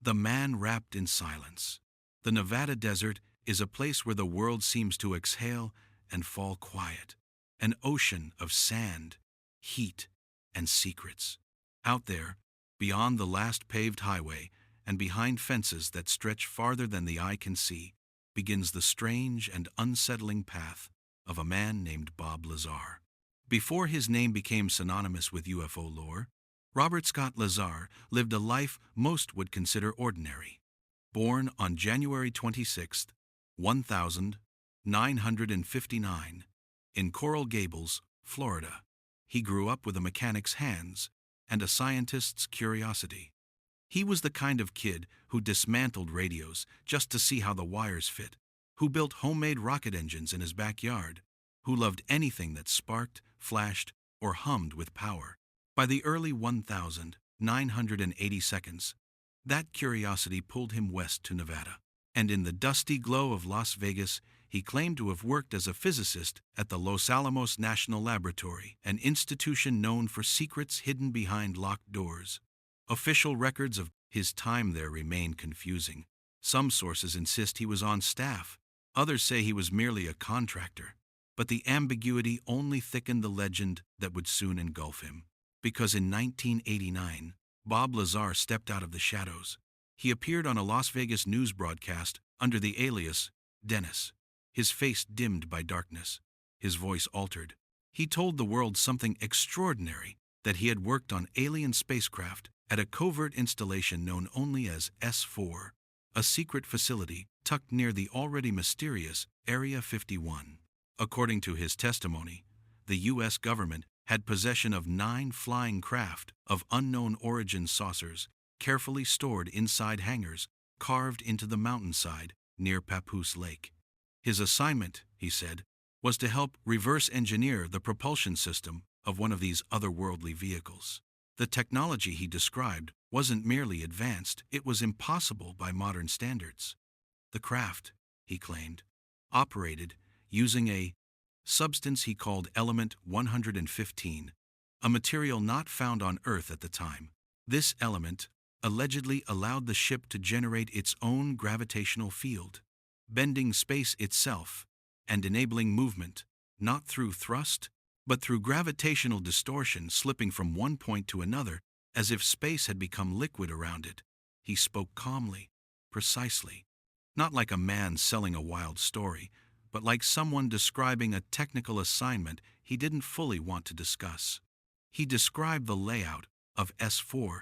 The man wrapped in silence. The Nevada desert is a place where the world seems to exhale and fall quiet. An ocean of sand, heat, and secrets. Out there, beyond the last paved highway and behind fences that stretch farther than the eye can see, begins the strange and unsettling path of a man named Bob Lazar. Before his name became synonymous with UFO lore, Robert Scott Lazar lived a life most would consider ordinary. Born on January 26, 1959, in Coral Gables, Florida, he grew up with a mechanic's hands and a scientist's curiosity. He was the kind of kid who dismantled radios just to see how the wires fit, who built homemade rocket engines in his backyard, who loved anything that sparked, flashed, or hummed with power. By the early 1982, that curiosity pulled him west to Nevada, and in the dusty glow of Las Vegas, he claimed to have worked as a physicist at the Los Alamos National Laboratory, an institution known for secrets hidden behind locked doors. Official records of his time there remain confusing. Some sources insist he was on staff, others say he was merely a contractor. But the ambiguity only thickened the legend that would soon engulf him. Because in 1989, Bob Lazar stepped out of the shadows. He appeared on a Las Vegas news broadcast under the alias Dennis, his face dimmed by darkness, his voice altered. He told the world something extraordinary, that he had worked on alien spacecraft at a covert installation known only as S4, a secret facility tucked near the already mysterious Area 51. According to his testimony, the U.S. government had possession of 9 flying craft of unknown origin saucers carefully stored inside hangars carved into the mountainside near Papoose Lake. His assignment, he said, was to help reverse engineer the propulsion system of one of these otherworldly vehicles. The technology he described wasn't merely advanced, it was impossible by modern standards. The craft, he claimed, operated using a substance he called Element 115, a material not found on Earth at the time. This element allegedly allowed the ship to generate its own gravitational field, bending space itself and enabling movement, not through thrust, but through gravitational distortion slipping from one point to another as if space had become liquid around it. He spoke calmly, precisely, not like a man selling a wild story, but like someone describing a technical assignment he didn't fully want to discuss. He described the layout of S4,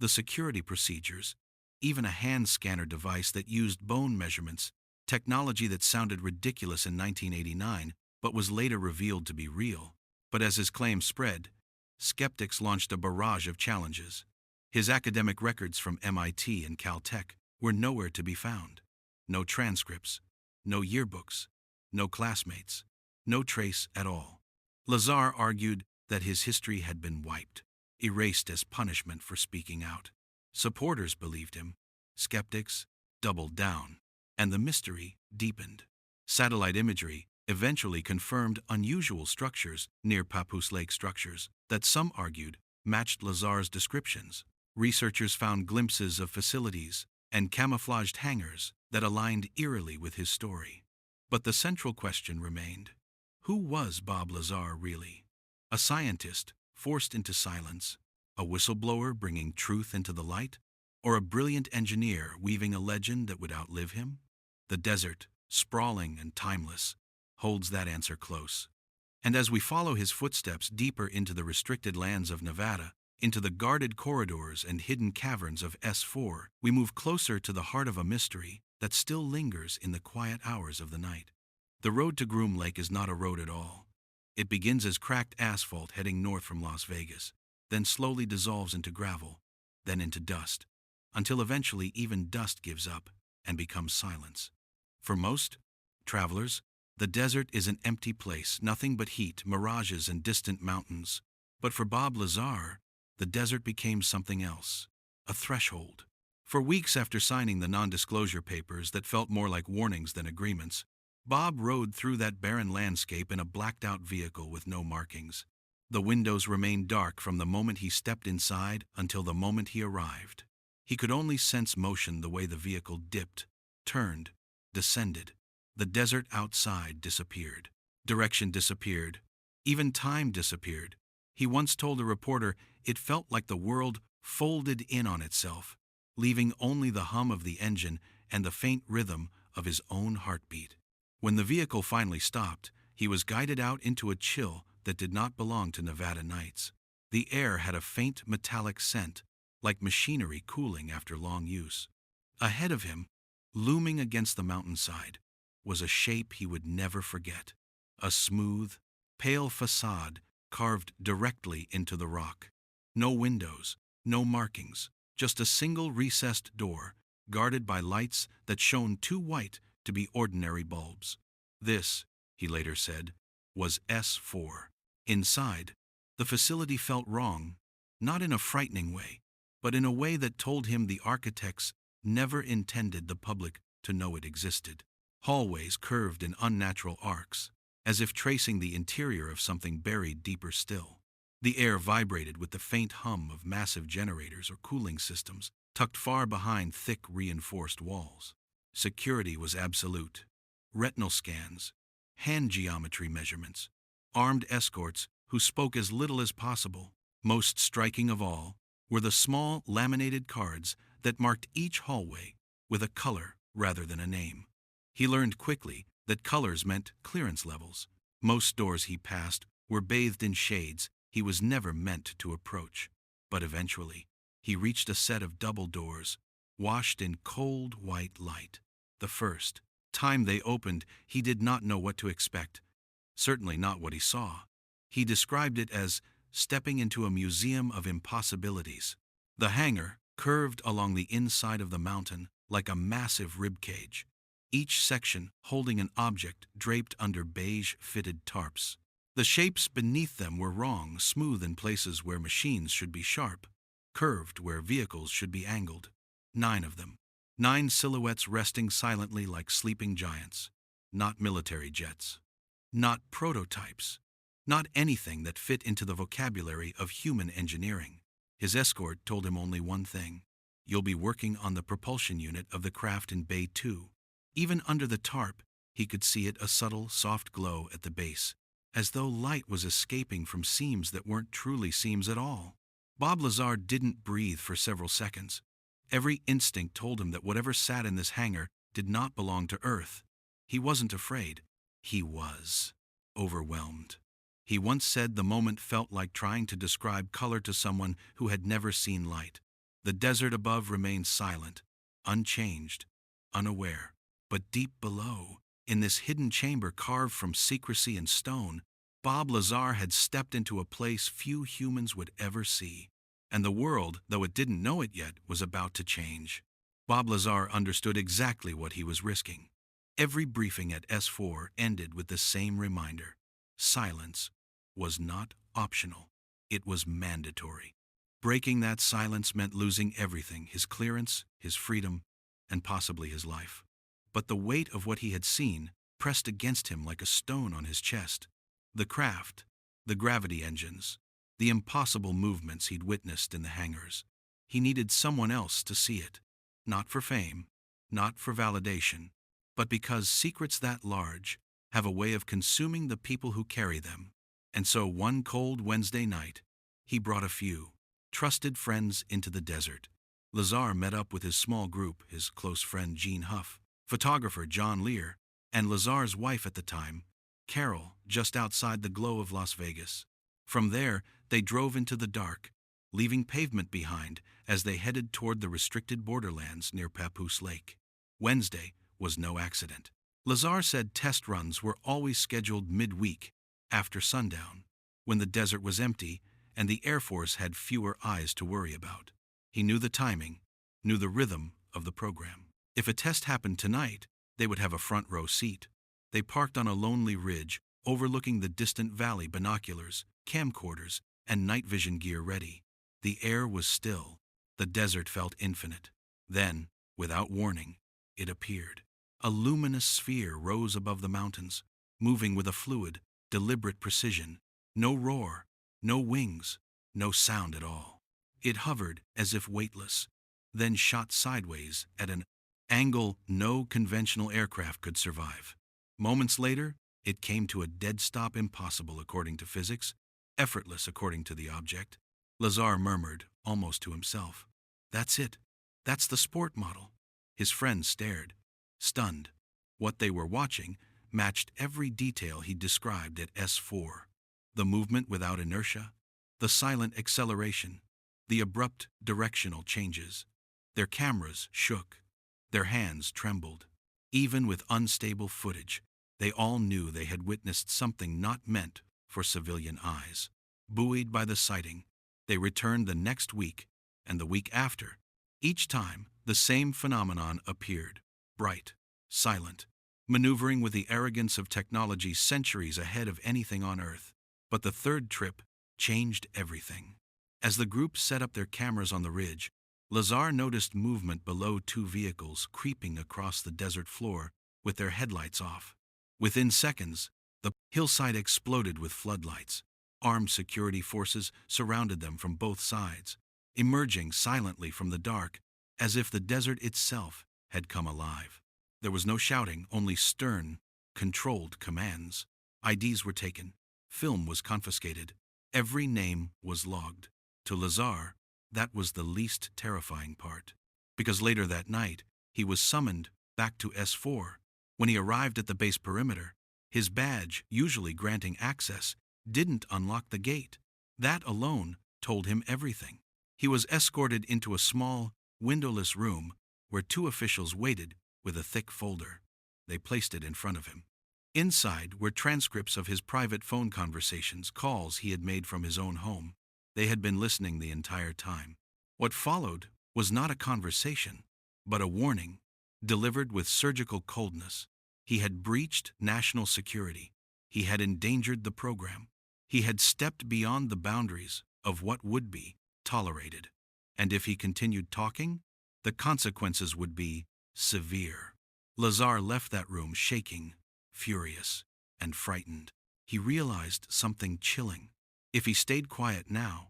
the security procedures, even a hand scanner device that used bone measurements, technology that sounded ridiculous in 1989 but was later revealed to be real. But as his claims spread, skeptics launched a barrage of challenges. His academic records from MIT and Caltech were nowhere to be found. No transcripts, no yearbooks, no classmates, no trace at all. Lazar argued that his history had been wiped, erased as punishment for speaking out. Supporters believed him, skeptics doubled down, and the mystery deepened. Satellite imagery eventually confirmed unusual structures near Papoose Lake structures that some argued matched Lazar's descriptions. Researchers found glimpses of facilities and camouflaged hangars that aligned eerily with his story. But the central question remained: who was Bob Lazar really? A scientist forced into silence, a whistleblower bringing truth into the light, or a brilliant engineer weaving a legend that would outlive him? The desert, sprawling and timeless, holds that answer close. And as we follow his footsteps deeper into the restricted lands of Nevada, into the guarded corridors and hidden caverns of S4, we move closer to the heart of a mystery that still lingers in the quiet hours of the night. The road to Groom Lake is not a road at all. It begins as cracked asphalt heading north from Las Vegas, then slowly dissolves into gravel, then into dust, until eventually even dust gives up and becomes silence. For most travelers, the desert is an empty place, nothing but heat, mirages, and distant mountains. But for Bob Lazar, the desert became something else, a threshold. For weeks after signing the non-disclosure papers that felt more like warnings than agreements, Bob rode through that barren landscape in a blacked-out vehicle with no markings. The windows remained dark from the moment he stepped inside until the moment he arrived. He could only sense motion the way the vehicle dipped, turned, descended. The desert outside disappeared. Direction disappeared. Even time disappeared. He once told a reporter it felt like the world folded in on itself, leaving only the hum of the engine and the faint rhythm of his own heartbeat. When the vehicle finally stopped, he was guided out into a chill that did not belong to Nevada nights. The air had a faint metallic scent, like machinery cooling after long use. Ahead of him, looming against the mountainside, was a shape he would never forget. A smooth, pale facade carved directly into the rock. No windows, no markings, just a single recessed door, guarded by lights that shone too white to be ordinary bulbs. This, he later said, was S4. Inside, the facility felt wrong, not in a frightening way, but in a way that told him the architects never intended the public to know it existed. Hallways curved in unnatural arcs, as if tracing the interior of something buried deeper still. The air vibrated with the faint hum of massive generators or cooling systems, tucked far behind thick reinforced walls. Security was absolute. Retinal scans, hand geometry measurements, armed escorts who spoke as little as possible. Most striking of all were the small laminated cards that marked each hallway with a color rather than a name. He learned quickly that colors meant clearance levels. Most doors he passed were bathed in shades he was never meant to approach. But eventually, he reached a set of double doors, washed in cold white light. The first time they opened, he did not know what to expect, certainly not what he saw. He described it as stepping into a museum of impossibilities. The hangar curved along the inside of the mountain like a massive rib cage, each section holding an object draped under beige-fitted tarps. The shapes beneath them were wrong, smooth in places where machines should be sharp, curved where vehicles should be angled. 9 of them. 9 silhouettes resting silently like sleeping giants. Not military jets. Not prototypes. Not anything that fit into the vocabulary of human engineering. His escort told him only one thing. You'll be working on the propulsion unit of the craft in Bay 2. Even under the tarp, he could see it, a subtle, soft glow at the base, as though light was escaping from seams that weren't truly seams at all. Bob Lazar didn't breathe for several seconds. Every instinct told him that whatever sat in this hangar did not belong to Earth. He wasn't afraid. He was overwhelmed. He once said the moment felt like trying to describe color to someone who had never seen light. The desert above remained silent, unchanged, unaware. But deep below, in this hidden chamber carved from secrecy and stone, Bob Lazar had stepped into a place few humans would ever see. And the world, though it didn't know it yet, was about to change. Bob Lazar understood exactly what he was risking. Every briefing at S4 ended with the same reminder. Silence was not optional. It was mandatory. Breaking that silence meant losing everything: his clearance, his freedom, and possibly his life. But the weight of what he had seen pressed against him like a stone on his chest. The craft, the gravity engines, the impossible movements he'd witnessed in the hangars. He needed someone else to see it. Not for fame, not for validation, but because secrets that large have a way of consuming the people who carry them. And so one cold Wednesday night, he brought a few trusted friends into the desert. Lazar met up with his small group, his close friend Gene Huff, photographer John Lear, and Lazar's wife at the time, Carol, just outside the glow of Las Vegas. From there, they drove into the dark, leaving pavement behind as they headed toward the restricted borderlands near Papoose Lake. Wednesday was no accident. Lazar said test runs were always scheduled midweek, after sundown, when the desert was empty and the Air Force had fewer eyes to worry about. He knew the timing, knew the rhythm of the program. If a test happened tonight, they would have a front row seat. They parked on a lonely ridge, overlooking the distant valley, binoculars, camcorders, and night vision gear ready. The air was still. The desert felt infinite. Then, without warning, it appeared. A luminous sphere rose above the mountains, moving with a fluid, deliberate precision. No roar, no wings, no sound at all. It hovered as if weightless. then shot sideways at an angle no conventional aircraft could survive. Moments later, it came to a dead stop, impossible according to physics, effortless according to the object. Lazar murmured, almost to himself, "That's it. That's the sport model." His friends stared, stunned. What they were watching matched every detail he described at S4. The movement without inertia, the silent acceleration, the abrupt directional changes. Their cameras shook. Their hands trembled. Even with unstable footage, they all knew they had witnessed something not meant for civilian eyes. Buoyed by the sighting, they returned the next week and the week after. Each time, the same phenomenon appeared, bright, silent, maneuvering with the arrogance of technology centuries ahead of anything on Earth. But the third trip changed everything. As the group set up their cameras on the ridge, Lazar noticed movement below two vehicles creeping across the desert floor with their headlights off. Within seconds, the hillside exploded with floodlights. Armed security forces surrounded them from both sides, emerging silently from the dark, as if the desert itself had come alive. There was no shouting, only stern, controlled commands. IDs were taken. Film was confiscated. Every name was logged. To Lazar, that was the least terrifying part, because later that night, he was summoned back to S4. When he arrived at the base perimeter, his badge, usually granting access, didn't unlock the gate. That alone told him everything. He was escorted into a small, windowless room where two officials waited with a thick folder. They placed it in front of him. Inside were transcripts of his private phone conversations, calls he had made from his own home. They had been listening the entire time. What followed was not a conversation, but a warning, delivered with surgical coldness. He had breached national security. He had endangered the program. He had stepped beyond the boundaries of what would be tolerated. And if he continued talking, the consequences would be severe. Lazar left that room shaking, furious, and frightened. He realized something chilling. If he stayed quiet now,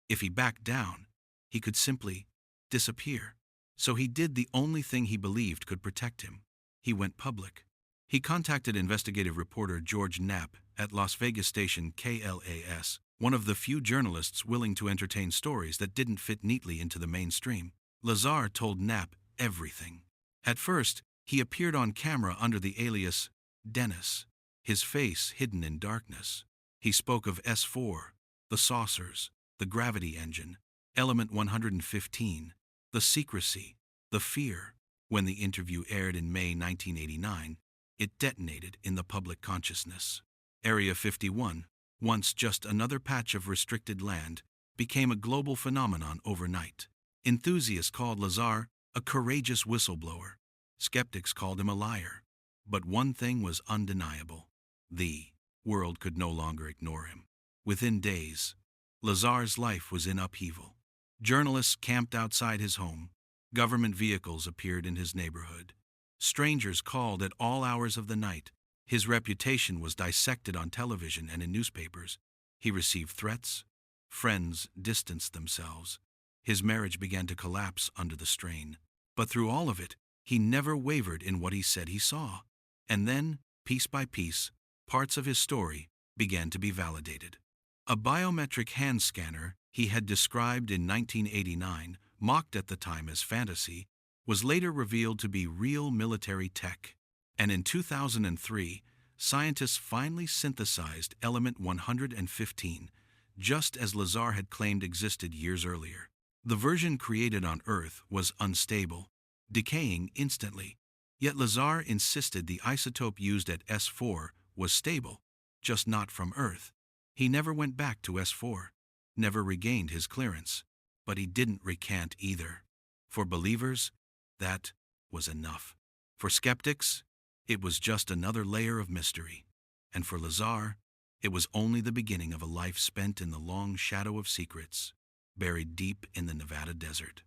if he backed down, he could simply disappear. So he did the only thing he believed could protect him. He went public. He contacted investigative reporter George Knapp at Las Vegas station KLAS, one of the few journalists willing to entertain stories that didn't fit neatly into the mainstream. Lazar told Knapp everything. At first, he appeared on camera under the alias Dennis, his face hidden in darkness. He spoke of S4, the saucers, the gravity engine, Element 115, the secrecy, the fear. When the interview aired in May 1989, it detonated in the public consciousness. Area 51, once just another patch of restricted land, became a global phenomenon overnight. Enthusiasts called Lazar a courageous whistleblower. Skeptics called him a liar. But one thing was undeniable. The world could no longer ignore him. Within days, Lazar's life was in upheaval. Journalists camped outside his home. Government vehicles appeared in his neighborhood. Strangers called at all hours of the night. His reputation was dissected on television and in newspapers. He received threats. Friends distanced themselves. His marriage began to collapse under the strain. But through all of it, he never wavered in what he said he saw. And then, piece by piece, parts of his story began to be validated. A biometric hand scanner he had described in 1989, mocked at the time as fantasy, was later revealed to be real military tech. And in 2003, scientists finally synthesized Element 115, just as Lazar had claimed existed years earlier. The version created on Earth was unstable, decaying instantly. Yet Lazar insisted the isotope used at S4 was stable, just not from Earth. He never went back to S4, never regained his clearance, but he didn't recant either. For believers, that was enough. For skeptics, it was just another layer of mystery. And for Lazar, it was only the beginning of a life spent in the long shadow of secrets, buried deep in the Nevada desert.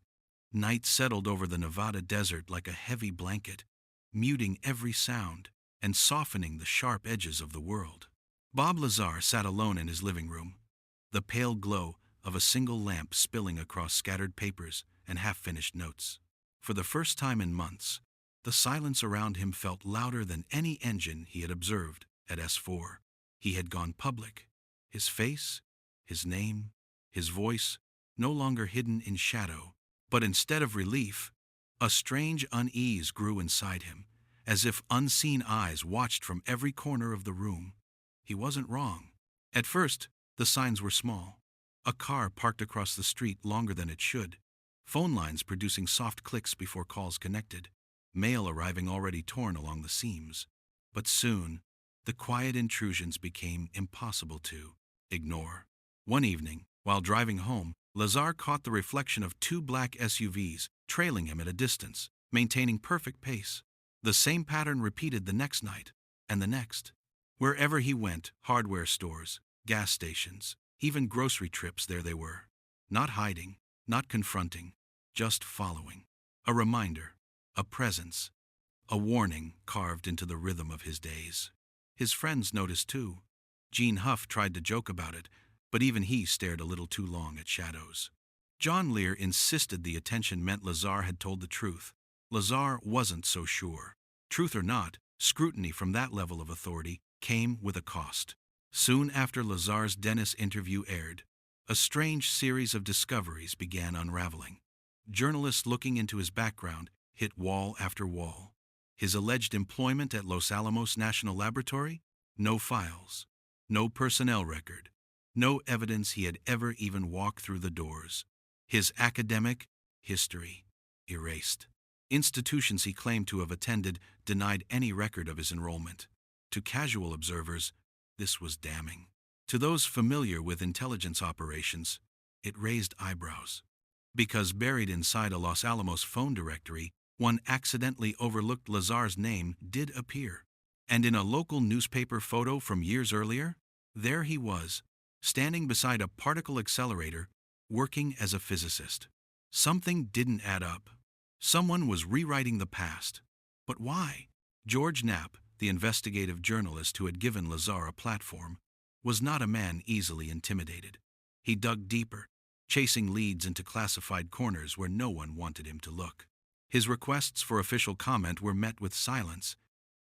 Night settled over the Nevada desert like a heavy blanket, muting every sound and softening the sharp edges of the world. Bob Lazar sat alone in his living room, the pale glow of a single lamp spilling across scattered papers and half-finished notes. For the first time in months, the silence around him felt louder than any engine he had observed at S4. He had gone public. His face, his name, his voice, no longer hidden in shadow, but instead of relief, a strange unease grew inside him, as if unseen eyes watched from every corner of the room. He wasn't wrong. At first, the signs were small. A car parked across the street longer than it should, phone lines producing soft clicks before calls connected, mail arriving already torn along the seams. But soon, the quiet intrusions became impossible to ignore. One evening, while driving home, Lazar caught the reflection of two black SUVs trailing him at a distance, maintaining perfect pace. The same pattern repeated the next night, and the next. Wherever he went, hardware stores, gas stations, even grocery trips, there they were. Not hiding, not confronting, just following. A reminder, a presence, a warning carved into the rhythm of his days. His friends noticed too. Gene Huff tried to joke about it, but even he stared a little too long at shadows. John Lear insisted the attention meant Lazar had told the truth. Lazar wasn't so sure. Truth or not, scrutiny from that level of authority came with a cost. Soon after Lazar's Dennis interview aired, a strange series of discoveries began unraveling. Journalists looking into his background hit wall after wall. His alleged employment at Los Alamos National Laboratory? No files. No personnel record. No evidence he had ever even walked through the doors. His academic history erased. Institutions he claimed to have attended denied any record of his enrollment. To casual observers, this was damning. To those familiar with intelligence operations, it raised eyebrows. Because buried inside a Los Alamos phone directory, one accidentally overlooked Lazar's name did appear. And in a local newspaper photo from years earlier, there he was, standing beside a particle accelerator, working as a physicist. Something didn't add up. Someone was rewriting the past. But why? George Knapp, the investigative journalist who had given Lazar a platform, was not a man easily intimidated. He dug deeper, chasing leads into classified corners where no one wanted him to look. His requests for official comment were met with silence.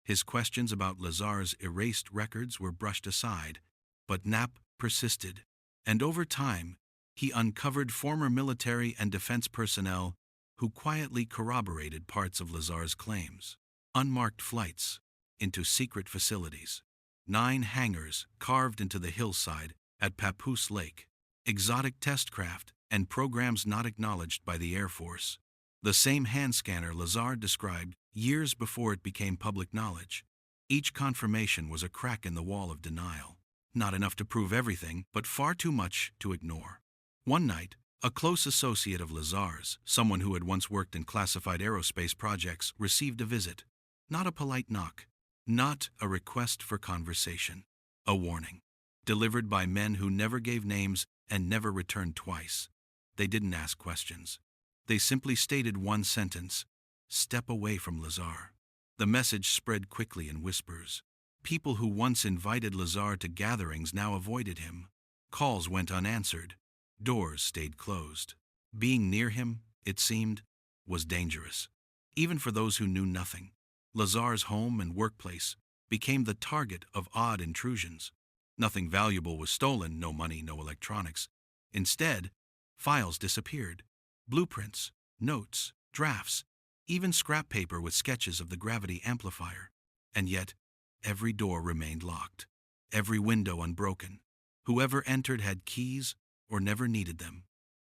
His questions about Lazar's erased records were brushed aside, but Knapp persisted, and over time, he uncovered former military and defense personnel who quietly corroborated parts of Lazar's claims. Unmarked flights into secret facilities, 9 hangars carved into the hillside at Papoose Lake, exotic test craft, and programs not acknowledged by the Air Force. The same hand scanner Lazar described years before it became public knowledge. Each confirmation was a crack in the wall of denial. Not enough to prove everything, but far too much to ignore. One night, a close associate of Lazar's, someone who had once worked in classified aerospace projects, received a visit. Not a polite knock. Not a request for conversation. A warning. Delivered by men who never gave names and never returned twice. They didn't ask questions. They simply stated one sentence: step away from Lazar. The message spread quickly in whispers. People who once invited Lazar to gatherings now avoided him. Calls went unanswered. Doors stayed closed. Being near him, it seemed, was dangerous. Even for those who knew nothing. Lazar's home and workplace became the target of odd intrusions. Nothing valuable was stolen, no money, no electronics. Instead, files disappeared. Blueprints, notes, drafts, even scrap paper with sketches of the gravity amplifier. And yet, every door remained locked, every window unbroken. Whoever entered had keys or never needed them.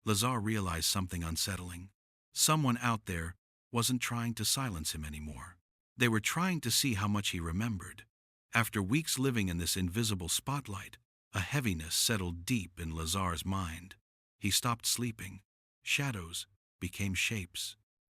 Lazar realized something unsettling. Someone out there wasn't trying to silence him anymore. They were trying to see how much he remembered. After weeks living in this invisible spotlight, a heaviness settled deep in Lazar's mind. He stopped sleeping. Shadows became shapes.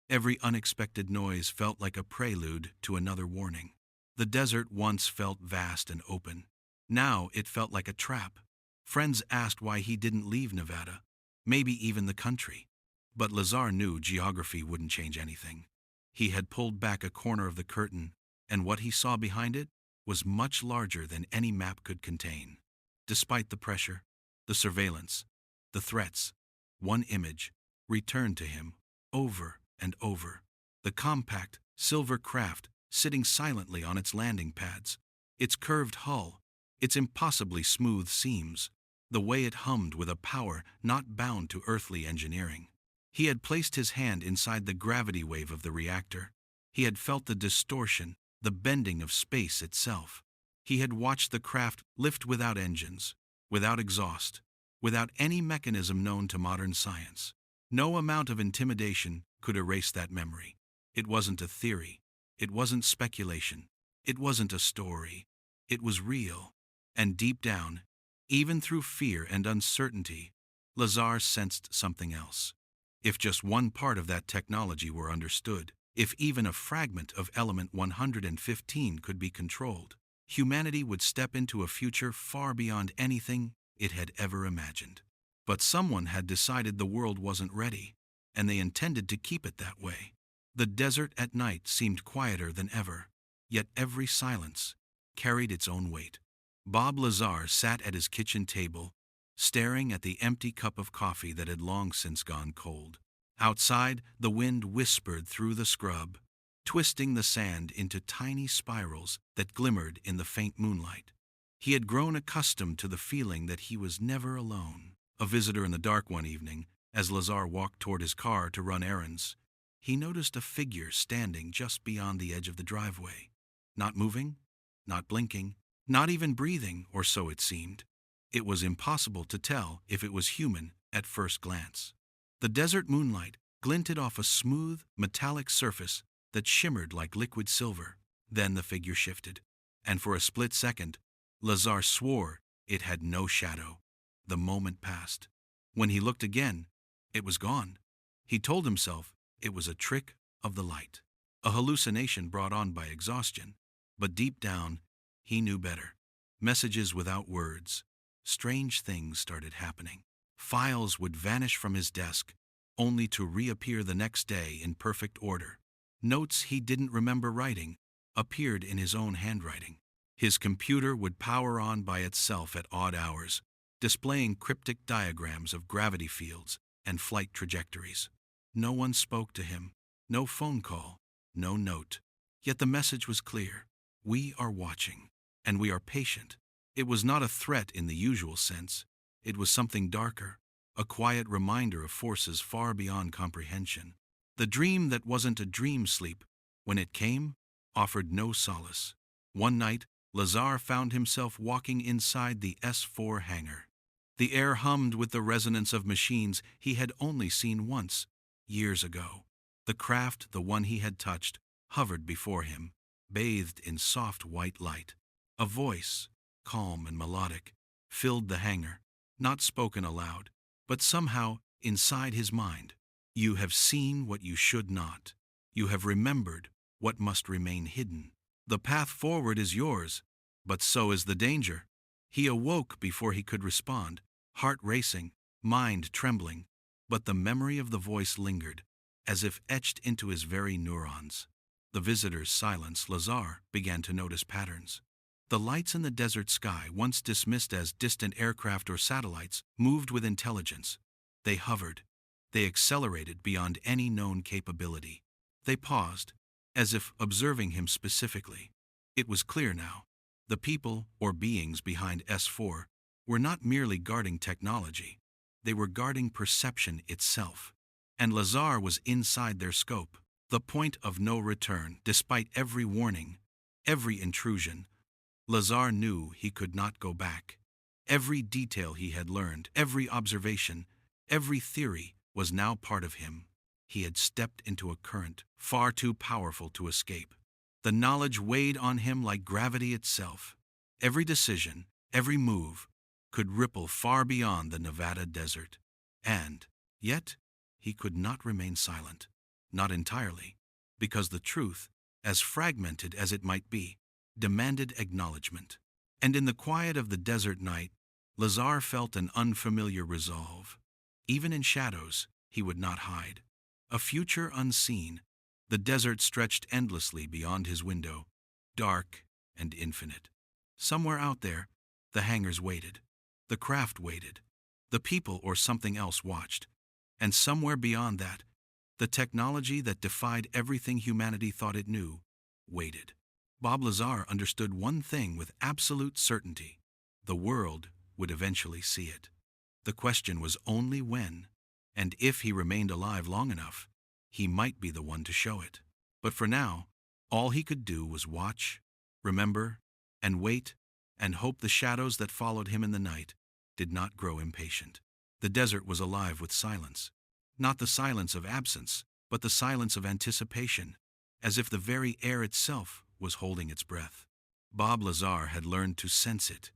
Every unexpected noise felt like a prelude to another warning. The desert once felt vast and open. Now it felt like a trap. Friends asked why he didn't leave Nevada, maybe even the country. But Lazar knew geography wouldn't change anything. He had pulled back a corner of the curtain, and what he saw behind it was much larger than any map could contain. Despite the pressure, the surveillance, the threats, one image returned to him over and over. The compact, silver craft sitting silently on its landing pads, its curved hull, its impossibly smooth seams, the way it hummed with a power not bound to earthly engineering. He had placed his hand inside the gravity wave of the reactor. He had felt the distortion, the bending of space itself. He had watched the craft lift without engines, without exhaust, without any mechanism known to modern science. No amount of intimidation could erase that memory. It wasn't a theory. It wasn't speculation. It wasn't a story. It was real. And deep down, even through fear and uncertainty, Lazar sensed something else. If just one part of that technology were understood, if even a fragment of element 115 could be controlled, humanity would step into a future far beyond anything it had ever imagined. But someone had decided the world wasn't ready, and they intended to keep it that way. The desert at night seemed quieter than ever, yet every silence carried its own weight. Bob Lazar sat at his kitchen table, staring at the empty cup of coffee that had long since gone cold. Outside, the wind whispered through the scrub, twisting the sand into tiny spirals that glimmered in the faint moonlight. He had grown accustomed to the feeling that he was never alone. A visitor in the dark one evening, as Lazar walked toward his car to run errands, he noticed a figure standing just beyond the edge of the driveway. Not moving, not blinking, not even breathing, or so it seemed. It was impossible to tell if it was human at first glance. The desert moonlight glinted off a smooth, metallic surface that shimmered like liquid silver. Then the figure shifted, and for a split second, Lazar swore it had no shadow. The moment passed. When he looked again, it was gone. He told himself it was a trick of the light, a hallucination brought on by exhaustion. But deep down, he knew better. Messages without words. Strange things started happening. Files would vanish from his desk, only to reappear the next day in perfect order. Notes he didn't remember writing appeared in his own handwriting. His computer would power on by itself at odd hours, displaying cryptic diagrams of gravity fields and flight trajectories. No one spoke to him, no phone call, no note. Yet the message was clear. We are watching, and we are patient. It was not a threat in the usual sense. It was something darker, a quiet reminder of forces far beyond comprehension. The dream that wasn't a dream sleep, when it came, offered no solace. One night, Lazar found himself walking inside the S4 hangar. The air hummed with the resonance of machines he had only seen once, years ago. The craft, the one he had touched, hovered before him, bathed in soft white light. A voice, calm and melodic, filled the hangar, not spoken aloud, but somehow inside his mind. You have seen what you should not. You have remembered what must remain hidden. The path forward is yours, but so is the danger. He awoke before he could respond, heart racing, mind trembling, but the memory of the voice lingered, as if etched into his very neurons. The visitor's silence, Lazar began to notice patterns. The lights in the desert sky, once dismissed as distant aircraft or satellites, moved with intelligence. They hovered. They accelerated beyond any known capability. They paused, as if observing him specifically. It was clear now. The people, or beings behind S4, were not merely guarding technology. They were guarding perception itself. And Lazar was inside their scope, the point of no return. Despite every warning, every intrusion, Lazar knew he could not go back. Every detail he had learned, every observation, every theory was now part of him. He had stepped into a current far too powerful to escape. The knowledge weighed on him like gravity itself. Every decision, every move, could ripple far beyond the Nevada desert. And, yet, he could not remain silent. Not entirely, because the truth, as fragmented as it might be, demanded acknowledgement. And in the quiet of the desert night, Lazar felt an unfamiliar resolve. Even in shadows, he would not hide. A future unseen, the desert stretched endlessly beyond his window, dark and infinite. Somewhere out there, the hangars waited. The craft waited. The people or something else watched. And somewhere beyond that, The technology that defied everything humanity thought it knew waited. Bob Lazar understood one thing with absolute certainty: the world would eventually see it. The question was only when, and if he remained alive long enough, he might be the one to show it. But for now, all he could do was watch, remember, and wait, and hope the shadows that followed him in the night did not grow impatient. The desert was alive with silence. Not the silence of absence, but the silence of anticipation, as if the very air itself was holding its breath. Bob Lazar had learned to sense it.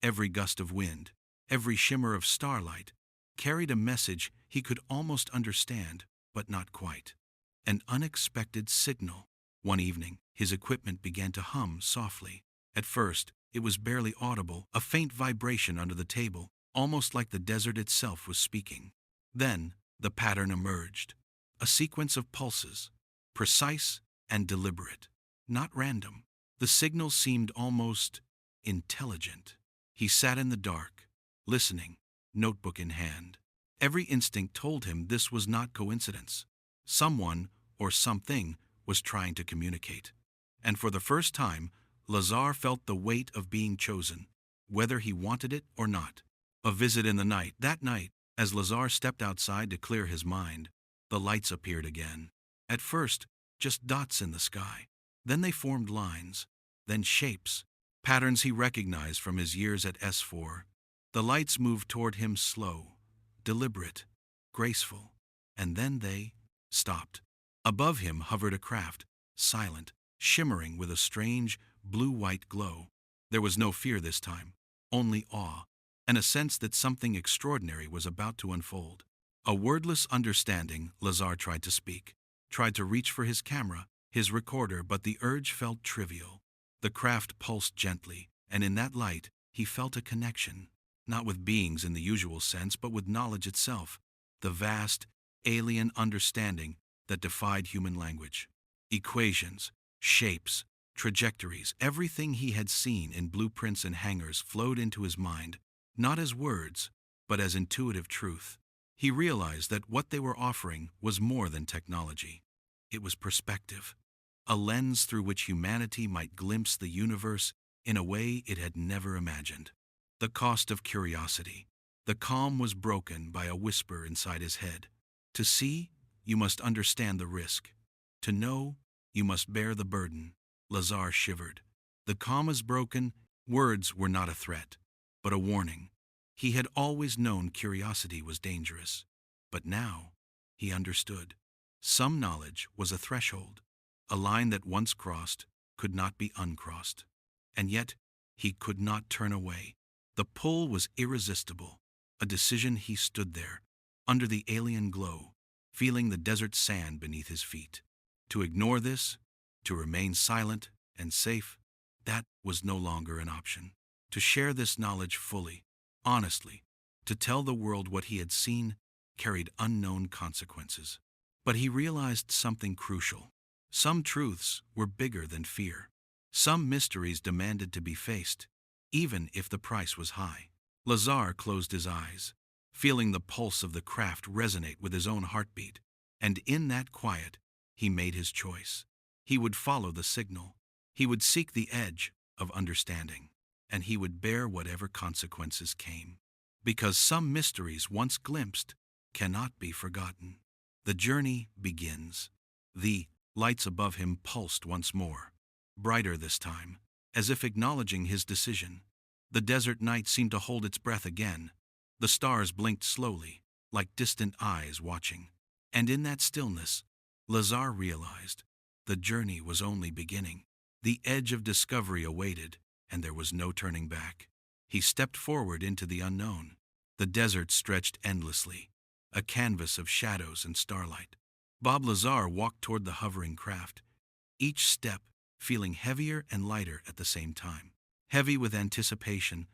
Every gust of wind, every shimmer of starlight, carried a message he could almost understand, but not quite. An unexpected signal. One evening, his equipment began to hum softly. At first, it was barely audible, a faint vibration under the table, almost like the desert itself was speaking. Then, the pattern emerged. A sequence of pulses, precise and deliberate, not random. The signal seemed almost intelligent. He sat in the dark, listening, notebook in hand. Every instinct told him this was not coincidence. Someone, or something, was trying to communicate. And for the first time, Lazar felt the weight of being chosen, whether he wanted it or not. A visit in the night. That night, as Lazar stepped outside to clear his mind, the lights appeared again. At first, just dots in the sky. Then they formed lines, then shapes, patterns he recognized from his years at S4. The lights moved toward him slow, deliberate, graceful, and then they stopped. Above him hovered a craft, silent, shimmering with a strange, blue-white glow. There was no fear this time, only awe, and a sense that something extraordinary was about to unfold. A wordless understanding. Lazar tried to speak, tried to reach for his camera, his recorder, but the urge felt trivial. The craft pulsed gently, and in that light, he felt a connection, not with beings in the usual sense, but with knowledge itself, the vast, alien understanding that defied human language. Equations, shapes, trajectories, everything he had seen in blueprints and hangars flowed into his mind, not as words, but as intuitive truth. He realized that what they were offering was more than technology. It was perspective, a lens through which humanity might glimpse the universe in a way it had never imagined. The cost of curiosity. The calm was broken by a whisper inside his head. To see, you must understand the risk. To know, you must bear the burden. Lazar shivered. The calm is broken. Words were not a threat, but a warning. He had always known curiosity was dangerous, but now he understood. Some knowledge was a threshold, a line that once crossed could not be uncrossed. And yet, he could not turn away. The pull was irresistible. A decision. He stood there, under the alien glow, feeling the desert sand beneath his feet. To ignore this, to remain silent and safe, that was no longer an option. To share this knowledge fully, honestly, to tell the world what he had seen, carried unknown consequences. But he realized something crucial. Some truths were bigger than fear. Some mysteries demanded to be faced, even if the price was high. Lazar closed his eyes, feeling the pulse of the craft resonate with his own heartbeat, and in that quiet, he made his choice. He would follow the signal. He would seek the edge of understanding, and he would bear whatever consequences came. Because some mysteries once glimpsed cannot be forgotten. The journey begins. The lights above him pulsed once more, brighter this time, as if acknowledging his decision. The desert night seemed to hold its breath again. The stars blinked slowly, like distant eyes watching. And in that stillness, Lazar realized the journey was only beginning. The edge of discovery awaited, and there was no turning back. He stepped forward into the unknown. The desert stretched endlessly, a canvas of shadows and starlight. Bob Lazar walked toward the hovering craft, each step feeling heavier and lighter at the same time. Heavy with anticipation,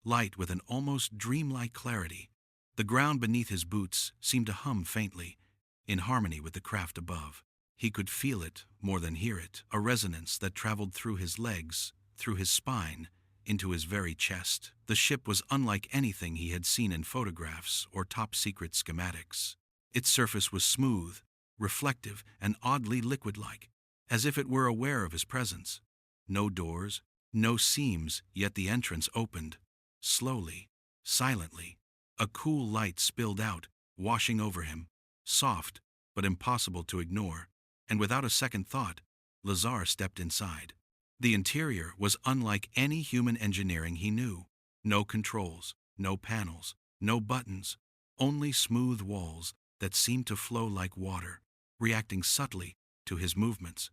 light with an almost dreamlike clarity. The ground beneath his boots seemed to hum faintly, in harmony with the craft above. He could feel it more than hear it, a resonance that traveled through his legs, through his spine, into his very chest. The ship was unlike anything he had seen in photographs or top-secret schematics. Its surface was smooth, reflective, and oddly liquid-like, as if it were aware of his presence. No doors, no seams, yet the entrance opened. Slowly, silently, a cool light spilled out, washing over him, soft, but impossible to ignore, and without a second thought, Lazar stepped inside. The interior was unlike any human engineering he knew. No controls, no panels, no buttons, only smooth walls that seemed to flow like water, reacting subtly to his movements.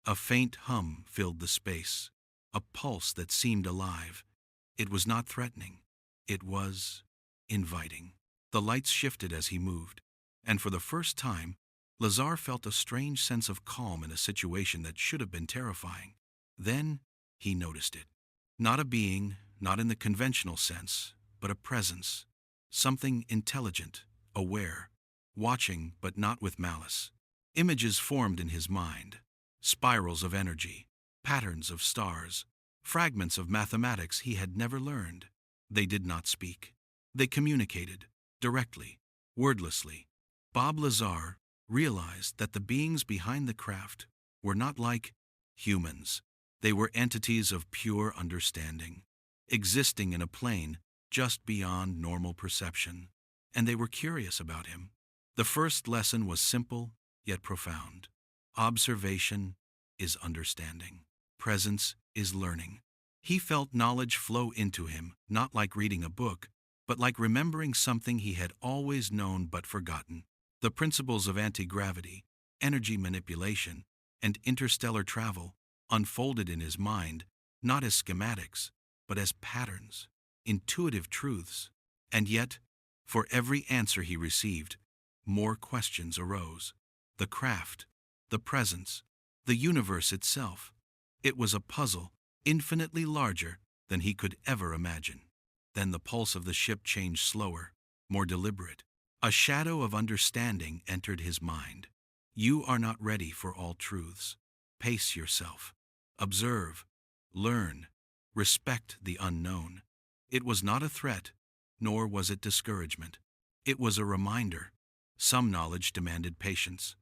A faint hum filled the space, a pulse that seemed alive. It was not threatening. It was inviting. The lights shifted as he moved, and for the first time, Lazar felt a strange sense of calm in a situation that should have been terrifying. Then he noticed it. Not a being, not in the conventional sense, but a presence. Something intelligent, aware, watching but not with malice. Images formed in his mind. Spirals of energy, patterns of stars, fragments of mathematics he had never learned. They did not speak. They communicated, directly, wordlessly. Bob Lazar realized that the beings behind the craft were not like humans. They were entities of pure understanding, existing in a plane just beyond normal perception, and they were curious about him. The first lesson was simple yet profound. Observation is understanding. Presence is learning. He felt knowledge flow into him, not like reading a book, but like remembering something he had always known but forgotten. The principles of anti-gravity, energy manipulation, and interstellar travel unfolded in his mind, not as schematics, but as patterns, intuitive truths. And yet, for every answer he received, more questions arose. The craft, the presence, the universe itself. It was a puzzle infinitely larger than he could ever imagine. Then the pulse of the ship changed slower, more deliberate. A shadow of understanding entered his mind. You are not ready for all truths. Pace yourself. Observe. Learn. Respect the unknown. It was not a threat, nor was it discouragement. It was a reminder. Some knowledge demanded patience.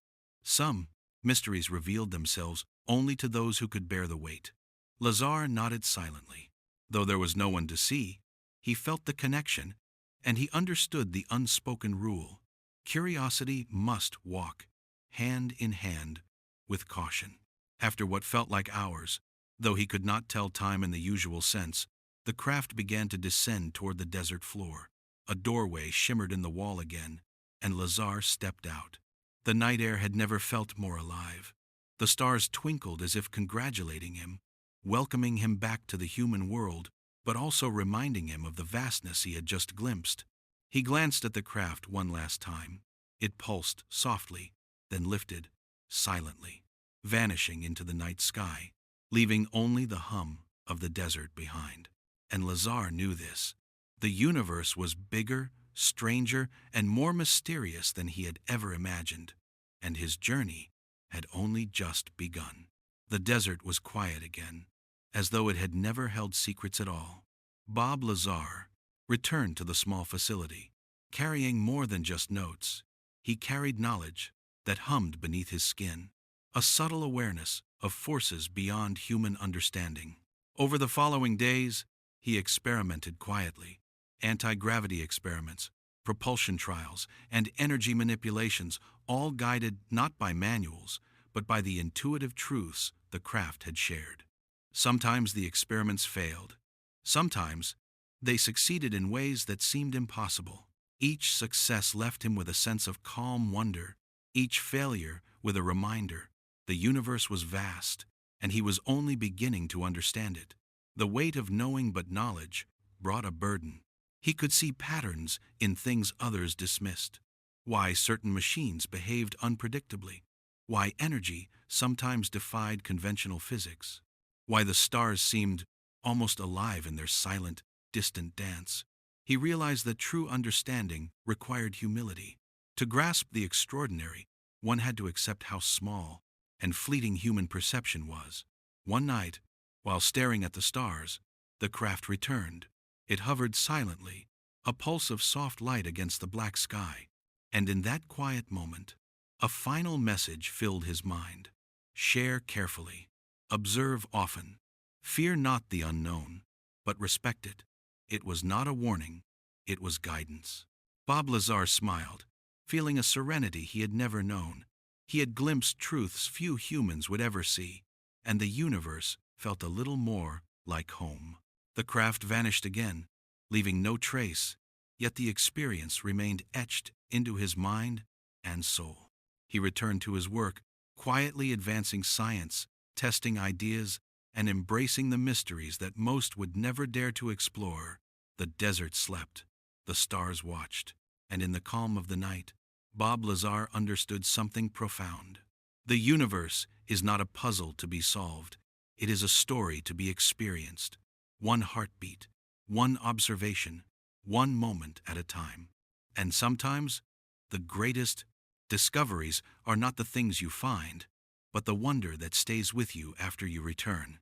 Some mysteries revealed themselves only to those who could bear the weight. Lazar nodded silently. Though there was no one to see, he felt the connection, and he understood the unspoken rule. Curiosity must walk, hand in hand, with caution. After what felt like hours, though he could not tell time in the usual sense, the craft began to descend toward the desert floor. A doorway shimmered in the wall again, and Lazar stepped out. The night air had never felt more alive. The stars twinkled as if congratulating him, welcoming him back to the human world, but also reminding him of the vastness he had just glimpsed. He glanced at the craft one last time. It pulsed softly, then lifted, silently, vanishing into the night sky, leaving only the hum of the desert behind. And Lazar knew this. The universe was bigger, stranger, and more mysterious than he had ever imagined, and his journey had only just begun. The desert was quiet again, as though it had never held secrets at all. Bob Lazar returned to the small facility, carrying more than just notes. He carried knowledge that hummed beneath his skin, a subtle awareness of forces beyond human understanding. Over the following days, he experimented quietly. Anti-gravity experiments, propulsion trials, and energy manipulations, all guided not by manuals, but by the intuitive truths the craft had shared. Sometimes the experiments failed. Sometimes they succeeded in ways that seemed impossible. Each success left him with a sense of calm wonder, each failure with a reminder. The universe was vast, and he was only beginning to understand it. The weight of knowing but knowledge brought a burden. He could see patterns in things others dismissed. Why certain machines behaved unpredictably. Why energy sometimes defied conventional physics. Why the stars seemed almost alive in their silent, distant dance. He realized that true understanding required humility. To grasp the extraordinary, one had to accept how small and fleeting human perception was. One night, while staring at the stars, the craft returned. It hovered silently, a pulse of soft light against the black sky. And in that quiet moment, A final message filled his mind. Share carefully. Observe often. Fear not the unknown, but respect it. It was not a warning, it was guidance. Bob Lazar smiled, feeling a serenity he had never known. He had glimpsed truths few humans would ever see, and the universe felt a little more like home. The craft vanished again, leaving no trace, yet the experience remained etched into his mind and soul. He returned to his work, quietly advancing science, testing ideas, and embracing the mysteries that most would never dare to explore. The desert slept, the stars watched, and in the calm of the night, Bob Lazar understood something profound. The universe is not a puzzle to be solved, it is a story to be experienced. One heartbeat, one observation, one moment at a time. And sometimes, the greatest discoveries are not the things you find, but the wonder that stays with you after you return.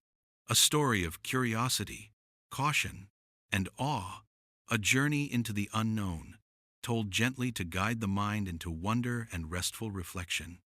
A story of curiosity, caution, and awe, a journey into the unknown, told gently to guide the mind into wonder and restful reflection.